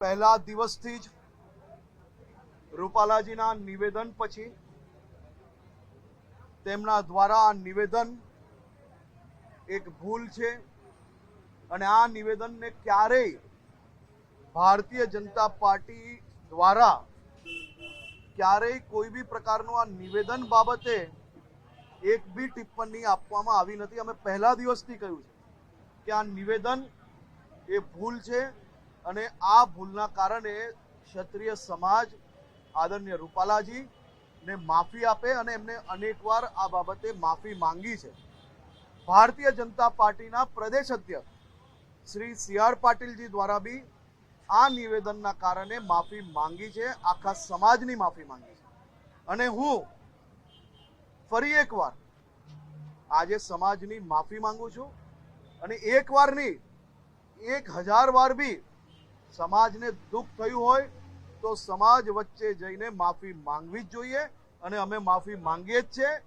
પહેલા દિવસથી જ રૂપાલાજીના નિવેદન પછી તેમના દ્વારા આ નિવેદન એક ભૂલ છે અને આ નિવેદનને ક્યારેય ભારતીય જનતા પાર્ટી દ્વારા ક્યારેય કોઈ બી પ્રકારનું આ નિવેદન બાબતે એક બી ટિપ્પણી આપવામાં આવી નથી। અમે પહેલા દિવસથી કહ્યું છે કે આ નિવેદન એ ભૂલ છે અને આ ભૂલના કારણે ક્ષત્રિય સમાજ આદરણીય રૂપાલાજી ને માફી આપે અને એમને અનેકવાર આ બાબતે માફી માંગી છે। ભારતીય જનતા પાર્ટીના પ્રદેશ અધ્યક્ષ શ્રી સી.આર. પાટીલજી દ્વારા બી આ નિવેદનના કારણે માફી માંગી છે, આખા સમાજની માફી માંગી છે। અને હું ફરી એકવાર આજે સમાજની માફી માંગુ છું અને એકવાર નહીં 1000 વાર બી સમાજને દુઃખ થયું હોય તો સમાજ વચ્ચે જઈને માફી માંગવી જ જોઈએ અને અમે માફી માંગીએ જ છે।